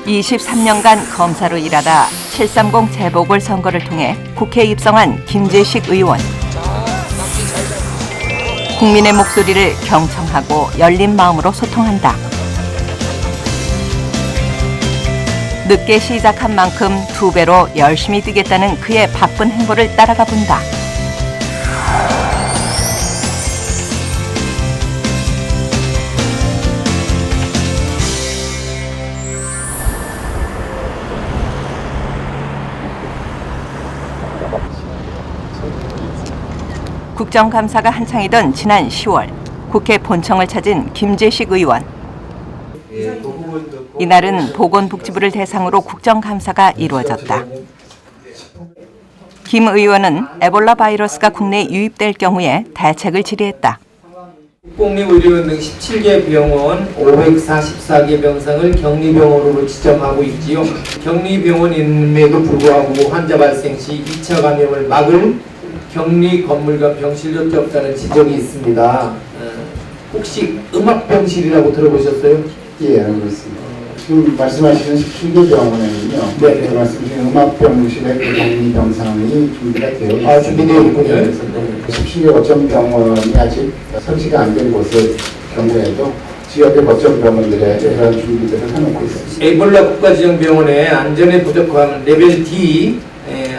23년간 검사로 일하다 730 재보궐선거를 통해 국회에 입성한 김재식 의원. 국민의 목소리를 경청하고 열린 마음으로 소통한다. 늦게 시작한 만큼 2배로 열심히 뛰겠다는 그의 바쁜 행보를 따라가 본다. 국정감사가 한창이던 지난 10월 국회 본청을 찾은 김재식 의원. 이날은 보건복지부를 대상으로 국정감사가 이루어졌다. 김 의원은 에볼라 바이러스가 국내에 유입될 경우에 대책을 질의했다. 국공립의료원 등 17개 병원 544개 병상을 격리병원으로 지정하고 있지요. 격리병원임에도 불구하고 환자 발생 시 2차 감염을 막을 격리 건물과 병실밖에 없다는 지적이 있습니다. 혹시 음압병실이라고 들어보셨어요? 예, 알고 있습니다. 지금 말씀하시는 17개 병원에는요. 네. 말씀하신 음압병실의 그 격리 병상이 준비가 되어 있습니다. 준비되어 있군요. 그래서 17개 거점 병원이 아직 설치가 안 된 곳의 경우에도 지역의 거점 병원들의 그런 준비들을 해놓고 있습니다. 에볼라 국가지정병원의 안전에 부족함 레벨 D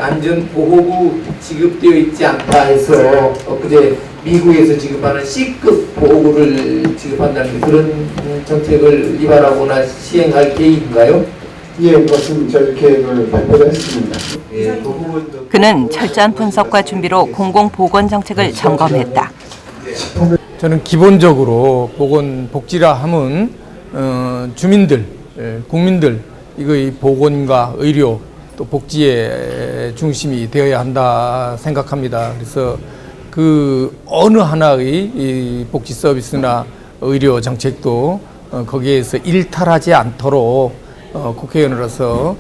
안전보호구 지급되어 있지 않다 해서 엊그제 미국에서 지급하는 C급 보호구를 지급한다는 그런 정책을 입안하거나 시행할 계획인가요? 예, 그것은 저희 계획을 발표를 했습니다. 그는 철저한 분석과 준비로 공공보건정책을 점검했다. 저는 기본적으로 보건복지라 함은 주민들, 국민들 이거의 보건과 의료 또 복지의 중심이 되어야 한다 생각합니다. 그래서 그 어느 하나의 이 복지 서비스나 의료 정책도 거기에서 일탈하지 않도록 국회의원으로서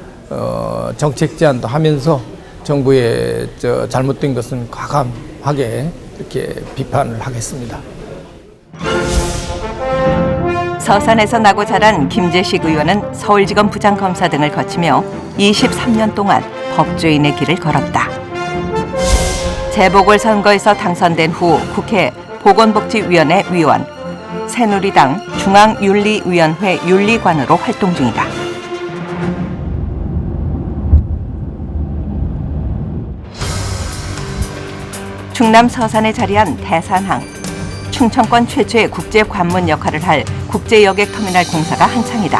정책 제안도 하면서 정부의 잘못된 것은 과감하게 이렇게 비판을 하겠습니다. 서산에서 나고 자란 김재식 의원은 서울지검 부장검사 등을 거치며 23년 동안 법조인의 길을 걸었다. 재보궐선거에서 당선된 후 국회 보건복지위원회 위원, 새누리당 중앙윤리위원회 윤리관으로 활동 중이다. 충남 서산에 자리한 대산항. 충청권 최초의 국제관문 역할을 할 국제여객터미널 공사가 한창이다.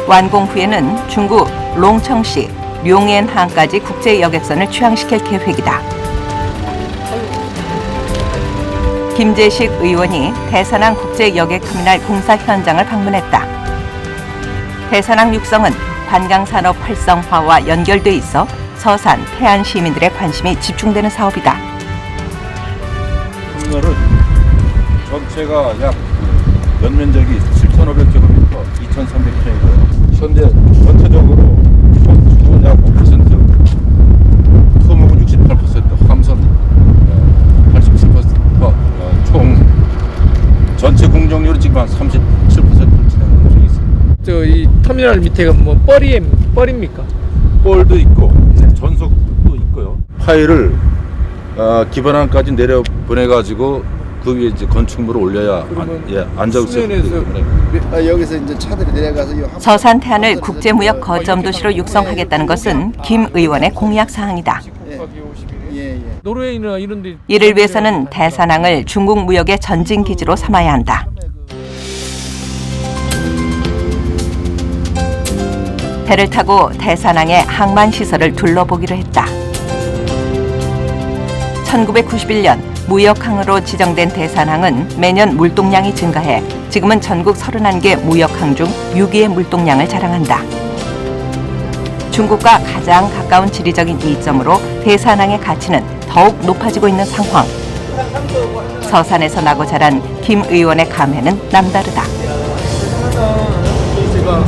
완공 후에는 중국 롱청시, 룡엔항까지 국제여객선을 취항시킬 계획이다. 김재식 의원이 대산항 국제여객터미널 공사 현장을 방문했다. 대산항 육성은 관광산업 활성화와 연결돼 있어 서산, 태안 시민들의 관심이 집중되는 사업이다. 터미널은 전체가 약 연면적이 7,500제곱미터, 2,300평이고요. 현재 전체적으로 건축은 약 5%, 토목은 68%, 함선 87%, 총 전체 공정률은 지금 한 37%를 진행 중에 있습니다. 이 터미널 밑에가 뭐 뻘입니까? 뻘도 있고 전속도 있고요. 파일을 기반항까지 내려 보내가지고 그 위에 이제 건축물을 올려야 안정성. 여기서 이제 차들이 내려가서 서산 태안을 국제무역 거점 도시로 육성하겠다는 것은 김 의원의 공약 사항이다. 노르웨이나 이런 데 이를 위해서는 대산항을 중국 무역의 전진 기지로 삼아야 한다. 배를 타고 대산항의 항만 시설을 둘러보기로 했다. 1991년 무역항으로 지정된 대산항은 매년 물동량이 증가해 지금은 전국 31개 무역항 중 6위의 물동량을 자랑한다. 중국과 가장 가까운 지리적인 이점으로 대산항의 가치는 더욱 높아지고 있는 상황. 서산에서 나고 자란 김 의원의 감회는 남다르다. 제가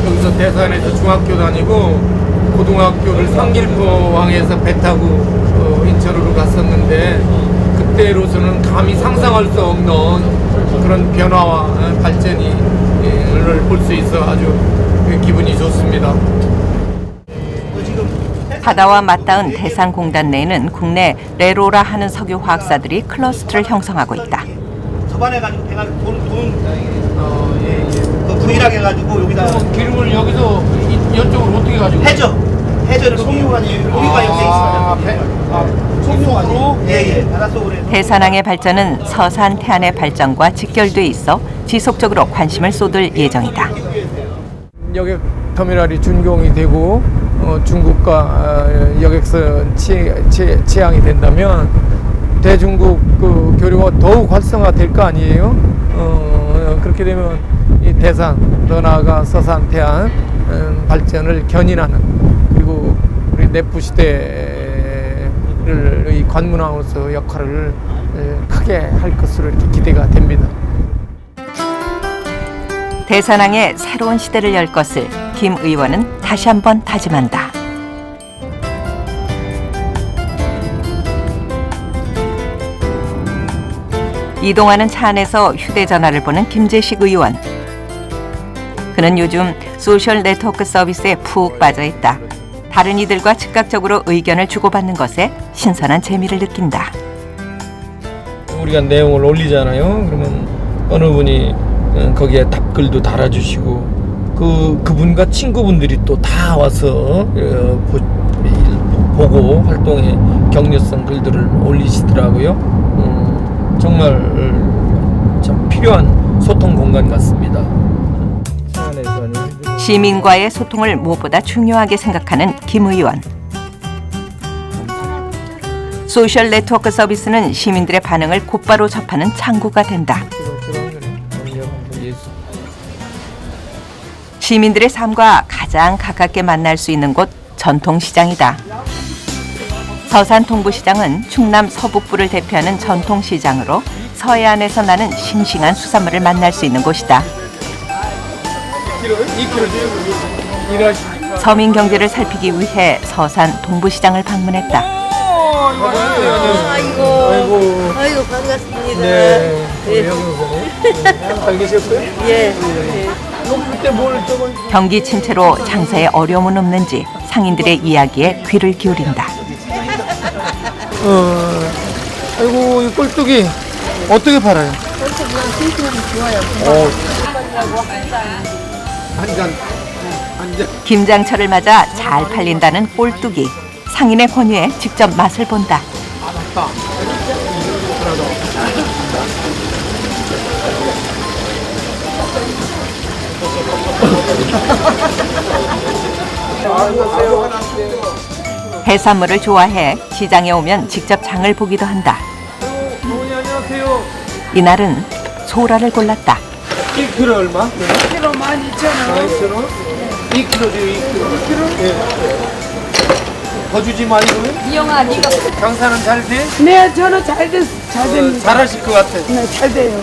여기서 대산에서 중학교 다니고 고등학교를 상길포항에서 배 타고 인천으로 갔었는데 20대로서는 감히 상상할 수 없는 그런 변화와 발전을 볼 수 있어 아주 기분이 좋습니다. 바다와 맞닿은 대산공단 내에는 국내 레로라 하는 석유 화학사들이 클러스터를 형성하고 있다. 접안해가지고 배가 그 부일하게 해가지고 여기다 기름을 여기서 이쪽으로 어떻게 가지고? 해저를 송유관이 여기가 이렇게 있어요. 송유관으로? 예예. 바닷속으로 해서. 대산항의 발전은 서산 태안의 발전과 직결돼 있어 지속적으로 관심을 쏟을 예정이다. 여객 터미널이 준공이 되고 중국과 여객선 취향이 된다면 대중국 그 교류가 더욱 활성화될 거 아니에요. 그렇게 되면 이 대산, 더 나아가 서산, 태안 발전을 견인하는 그리고 우리 내부 시대를 이 관문항으로서 역할을 크게 할 것으로 이렇게 기대가 됩니다. 대산항에 새로운 시대를 열 것을 김 의원은 다시 한번 다짐한다. 이동하는 차 안에서 휴대전화를 보는 김재식 의원. 그는 요즘 소셜 네트워크 서비스에 푹 빠져 있다. 다른 이들과 즉각적으로 의견을 주고받는 것에 신선한 재미를 느낀다. 우리가 내용을 올리잖아요. 그러면 어느 분이 거기에 답글도 달아주시고 그분과 친구분들이 또 다 와서 보고 활동의 격려성 글들을 올리시더라고요. 정말 참 필요한 소통 공간 같습니다. 시민과의 소통을 무엇보다 중요하게 생각하는 김 의원. 소셜 네트워크 서비스는 시민들의 반응을 곧바로 접하는 창구가 된다. 시민들의 삶과 가장 가깝게 만날 수 있는 곳 전통시장이다. 서산 동부시장은 충남 서북부를 대표하는 전통시장으로 서해안에서 나는 싱싱한 수산물을 만날 수 있는 곳이다. 서민 경제를 살피기 위해 서산 동부시장을 방문했다. 아이고 반갑습니다. 네. 잘 계셨어요? 예. 그때 뭘 저거 경기 침체로 장사에 어려움은 없는지 상인들의 이야기에 귀를 기울인다. 아이고 이 꼴뚜기 어떻게 팔아요? 한잔 김장철을 맞아 잘 팔린다는 꼴뚜기. 상인의 권유에 직접 맛을 본다. 해산물을 좋아해 시장에 오면 직접 장을 보기도 한다. 어머니 안녕하세요. 이날은 소라를 골랐다. 1kg 얼마? 1kg 12,000원. 12,000원? 2kg죠 2kg. 예. 더 주지 말고요. 이영아, 네가. 장사는 잘 돼? 네, 저는 잘 됩니다. 잘하실 것 같아. 네, 잘 돼요.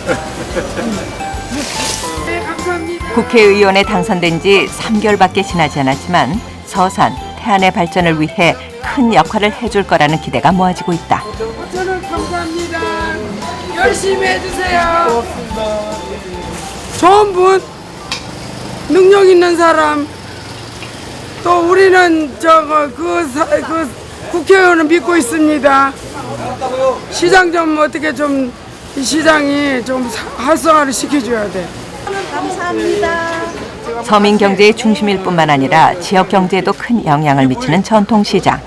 네, 감사합니다. 국회의원에 당선된 지 3개월밖에 지나지 않았지만 서산, 태안의 발전을 위해 큰 역할을 해줄 거라는 기대가 모아지고 있다. 저는 감사합니다. 열심히 해주세요. 고맙습니다. 좋은 분, 능력 있는 사람, 또 우리는 그 국회의원을 믿고 있습니다. 시장 좀 어떻게 좀 이 시장이 좀 활성화를 시켜줘야 돼. 서민 경제의 중심일 뿐만 아니라 지역 경제에도 큰 영향을 미치는 전통시장.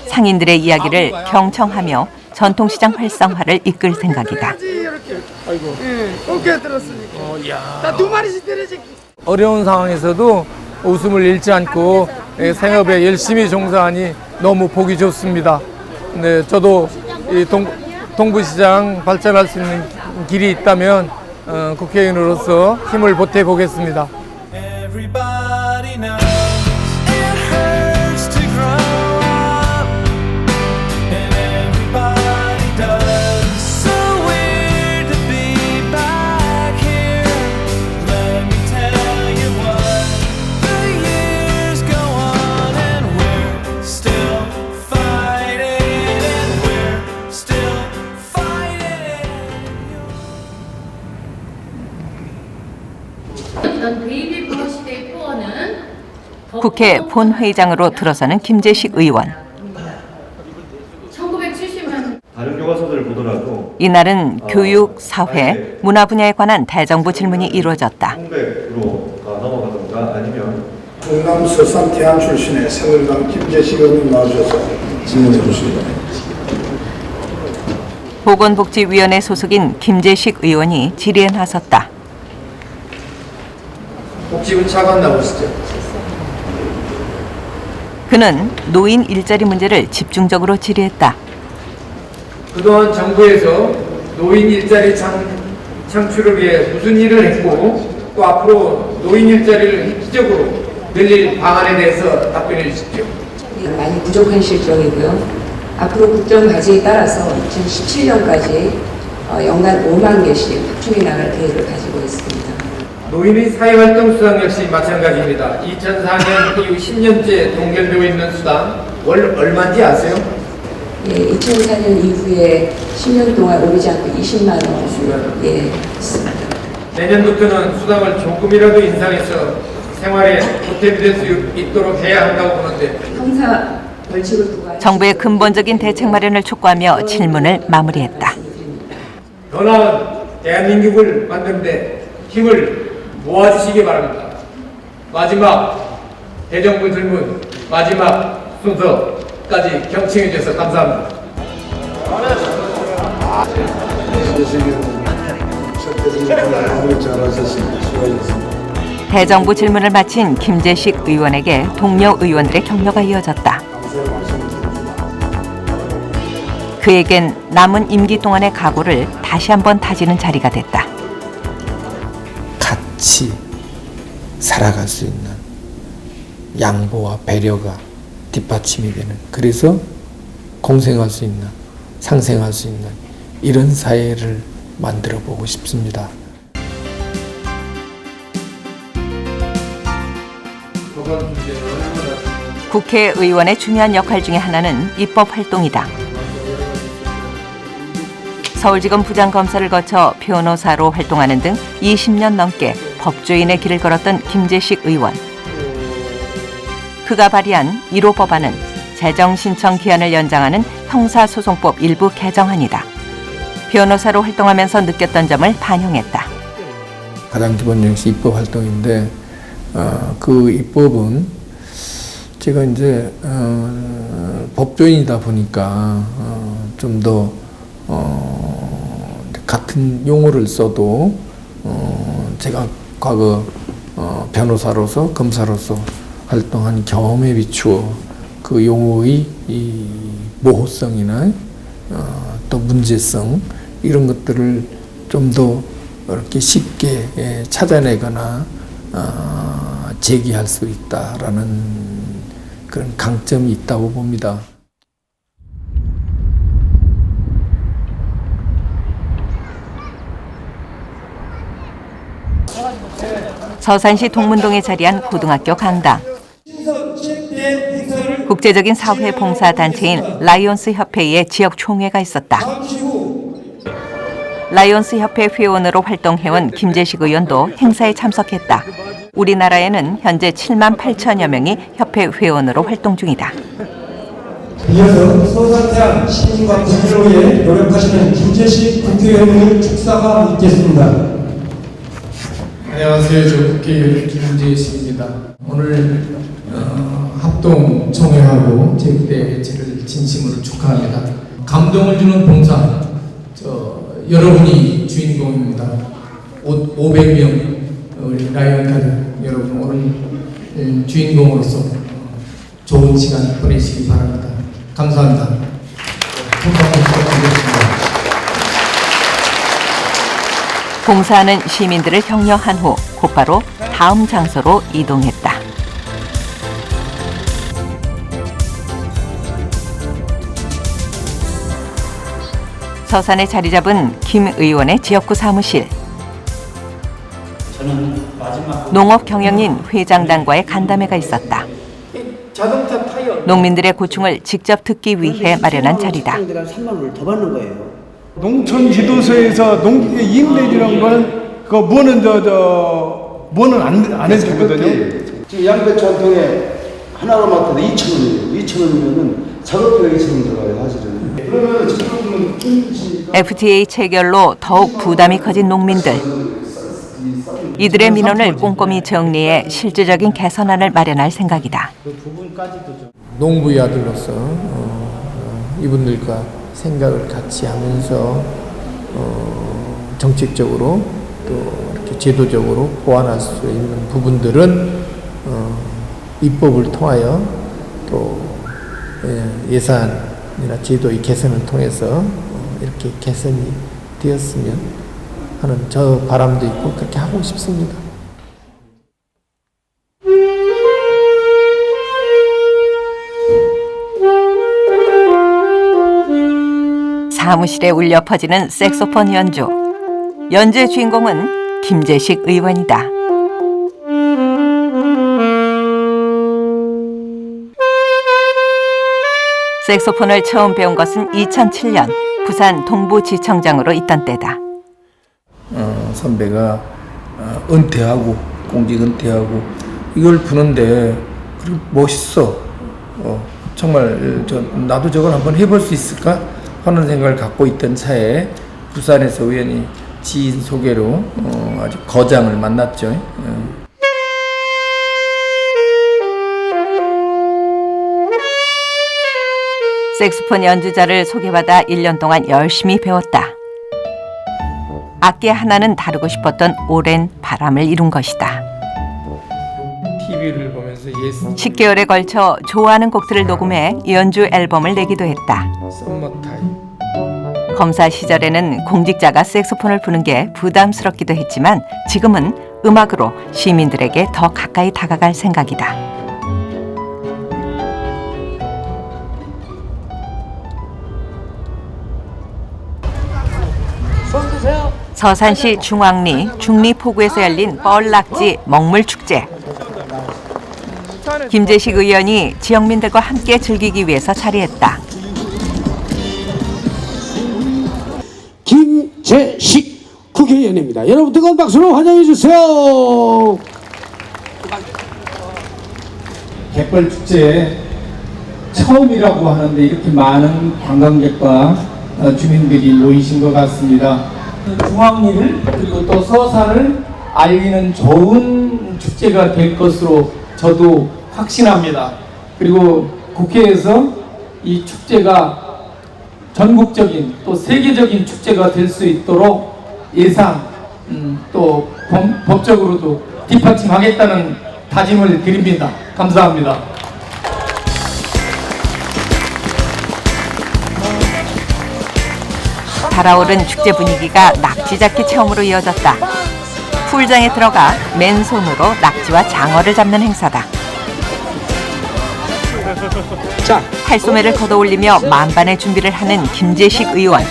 상인들의 이야기를 경청하며 전통시장 활성화를 이끌 생각이다. 이렇게. 아이고. 예, 오케이 들었으니까. 나 2마리씩 때려줄게. 어려운 상황에서도 웃음을 잃지 않고 생업에 열심히 종사하니 너무 보기 좋습니다. 네, 저도 이 동부시장 발전할 수 있는 길이 있다면 국회의원으로서 힘을 보태 보겠습니다. Everybody knows it hurts to grow up, and everybody does. So weird to be back here. Let me tell you what, the years go on, and we're still fighting, and we're still fighting. 2010년 베이비 부모 시대 포어는 국회 본회의장으로 들어서는 김재식 의원. 1970년 다른 교과서들을 보더라도 이날은 교육, 사회, 문화 분야에 관한 대정부 질문이 이루어졌다. 홍백으로 넘어가던가 아니면 충남 서산 태안 출신의 새누리당 김재식 의원님 나와주셔서 질문해 주시기 바랍니다. 보건복지위원회 소속인 김재식 의원이 질의에 나섰다. 복지부 차관 나오시죠. 그는 노인 일자리 문제를 집중적으로 질의했다. 그동안 정부에서 노인 일자리 창출을 위해 무슨 일을 했고 또 앞으로 노인 일자리를 획기적으로 늘릴 방안에 대해서 답변해 주십시오. 많이 부족한 실정이고요. 앞으로 국정 과제에 따라서 2017년까지 연간 5만 개씩 확충해 나갈 계획을 가지고 있습니다. 노인의 사회활동 수당 역시 마찬가지입니다. 2004년 이후 10년째 동결되고 있는 수당 월 얼마인지 아세요? 예, 2004년 이후에 10년 동안 오르지 않고 20만 원. 예, 있습니다. 내년부터는 수당을 조금이라도 인상해서 생활에 보탬이 될 수 있도록 해야 한다고 보는데 형사 벌칙을 부과할 정부의 근본적인 대책 마련을 촉구하며 질문을 마무리했다. 더 나은 대한민국을 만드는데 힘을 모아주시기 바랍니다. 마지막 대정부 질문 마지막 순서까지 경청해 주셔서 감사합니다. 대정부 질문을 마친 김재식 의원에게 동료 의원들의 격려가 이어졌다. 그에겐 남은 임기 동안의 각오를 다시 한번 다지는 자리가 됐다. 같이 살아갈 수 있는 양보와 배려가 뒷받침이 되는, 그래서 공생할 수 있는, 상생할 수 있는 이런 사회를 만들어 보고 싶습니다. 국회의원의 중요한 역할 중에 하나는 입법 활동이다. 서울지검 부장검사를 거쳐 변호사로 활동하는 등 20년 넘게 법조인의 길을 걸었던 김재식 의원. 그가 발의한 1호 법안은 재정 신청 기한을 연장하는 형사소송법 일부 개정안이다. 변호사로 활동하면서 느꼈던 점을 반영했다. 가장 기본적인 것이 입법 활동인데 그 입법은 제가 이제 법조인이다 보니까 좀 더 같은 용어를 써도 제가 과거 변호사로서 검사로서 활동한 경험에 비추어 그 용어의 이 모호성이나 또 문제성 이런 것들을 좀 더 이렇게 쉽게 찾아내거나 제기할 수 있다라는 그런 강점이 있다고 봅니다. 서산시 동문동에 자리한 고등학교 강당. 국제적인 사회 봉사 단체인 라이온스 협회의 지역 총회가 있었다. 라이온스 협회 회원으로 활동해온 김재식 의원도 행사에 참석했다. 우리나라에는 현재 7만 8천여 명이 협회 회원으로 활동 중이다. 이어서 서산태안 시민과 국민을 위해 노력하시는 김재식 국회의원을 축사가 있겠습니다. 안녕하세요. 저 국회의원 김재식입니다. 오늘 합동 총회하고 제1대 개최를 진심으로 축하합니다. 감동을 주는 봉사, 여러분이 주인공입니다. 500명 우리 라이언 가족 여러분 오늘 주인공으로서 좋은 시간 보내시기 바랍니다. 감사합니다. 감사합니다. 봉사하는 시민들을 격려한 후 곧바로 다음 장소로 이동했다. 서산에 자리 잡은 김 의원의 지역구 사무실. 농업 경영인 회장단과의 간담회가 있었다. 자동차 타이어 농민들의 고충을 직접 듣기 위해 마련한 자리다. 3만 원을 더 받는 거예요. 농촌 지도서에서 임대주라는 거는 그 뭐는 뭐는 안 해주거든요. 지금 양배추 한 통에 하나로 맡아도 2,000원이에요. 2,000원이면은 작업비가 2,000원 들어가요, 사실은. 그러면 지금 FTA 체결로 더욱 부담이 커진 농민들. 이들의 민원을 꼼꼼히 정리해 실질적인 개선안을 마련할 생각이다. 농부의 아들로서 이분들과 생각을 같이 하면서 정책적으로 또 이렇게 제도적으로 보완할 수 있는 부분들은 입법을 통하여 또 예산이나 제도의 개선을 통해서 이렇게 개선이 되었으면 하는 저 바람도 있고 그렇게 하고 싶습니다. 사무실에 울려 퍼지는 색소폰 연주. 연주의 주인공은 김재식 의원이다. 색소폰을 처음 배운 것은 2007년 부산 동부지청장으로 있던 때다. 선배가 은퇴하고 공직 은퇴하고 이걸 부는데 그리고 멋있어. 정말 나도 저걸 한번 해볼 수 있을까 하는 생각을 갖고 있던 차에 부산에서 우연히 지인 소개로 아주 거장을 만났죠. 색소폰 연주자를 소개받아 1년 동안 열심히 배웠다. 악기 하나는 다루고 싶었던 오랜 바람을 이룬 것이다. TV를 보면서 10개월에 걸쳐 좋아하는 곡들을 녹음해 연주 앨범을 내기도 했다. 썸머타임. 검사 시절에는 공직자가 색소폰을 부는 게 부담스럽기도 했지만 지금은 음악으로 시민들에게 더 가까이 다가갈 생각이다. 서산시 중앙리 중리포구에서 열린 뻘낙지 먹물축제. 김재식 의원이 지역민들과 함께 즐기기 위해서 자리했다. 김재식 국회의원입니다. 여러분 뜨거운 박수로 환영해 주세요. 갯벌 축제에 처음이라고 하는데 이렇게 많은 관광객과 주민들이 모이신 것 같습니다. 중앙리를 그리고 또 서산을 알리는 좋은 축제가 될 것으로 저도 확신합니다. 그리고 국회에서 이 축제가 전국적인 또 세계적인 축제가 될 수 있도록 예산 또 법적으로도 뒷받침하겠다는 다짐을 드립니다. 감사합니다. 달아오른 축제 분위기가 낙지잡기 체험으로 이어졌다. 풀장에 들어가 맨손으로 낙지와 장어를 잡는 행사다. 팔소매를 걷어올리며 만반의 준비를 하는 김재식 의원.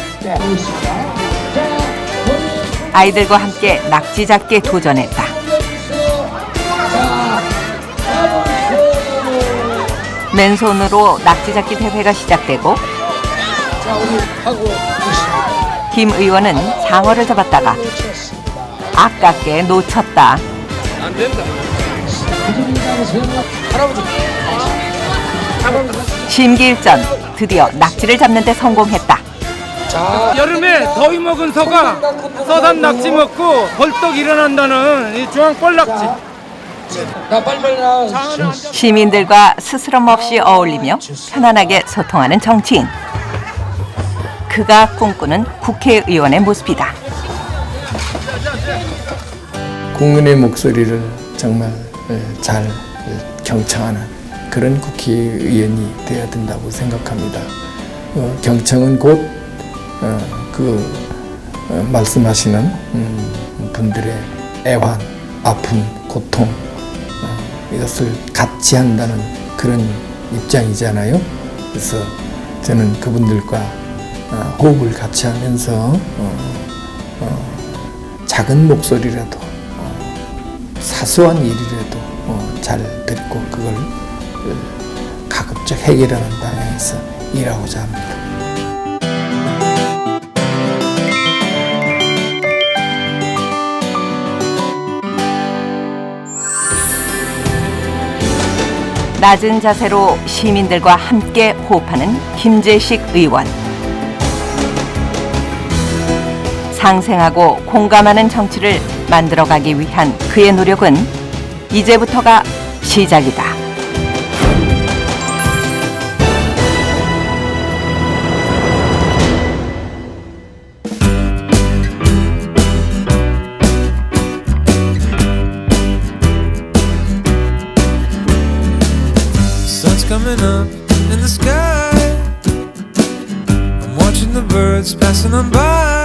아이들과 함께 낙지 잡기에 도전했다. 맨손으로 낙지 잡기 대회가 시작되고 김 의원은 장어를 잡았다가 아깝게 놓쳤다. 심기일전, 드디어 낙지를 잡는 데 성공했다. 여름에 더위 먹은 소가 서산 낙지 먹고 벌떡 일어난다는 이 중앙 뻘낙지. 시민들과 스스럼 없이 어울리며 편안하게 소통하는 정치인. 그가 꿈꾸는 국회의원의 모습이다. 국민의 목소리를 정말 잘 경청하는 그런 국회의원이 되어야 된다고 생각합니다. 경청은 곧 말씀하시는 분들의 애환, 아픔, 고통 이것을 같이 한다는 그런 입장이잖아요. 그래서 저는 그분들과 호흡을 같이 하면서 작은 목소리라도 사소한 일이라도 잘 듣고 그걸 가급적 해결하는 방향에서 일하고자 합니다. 낮은 자세로 시민들과 함께 호흡하는 김재식 의원. 상생하고 공감하는 정치를 만들어가기 위한 그의 노력은 이제부터가 시작이다. Sun's coming up in the sky. I'm watching the birds passing on by.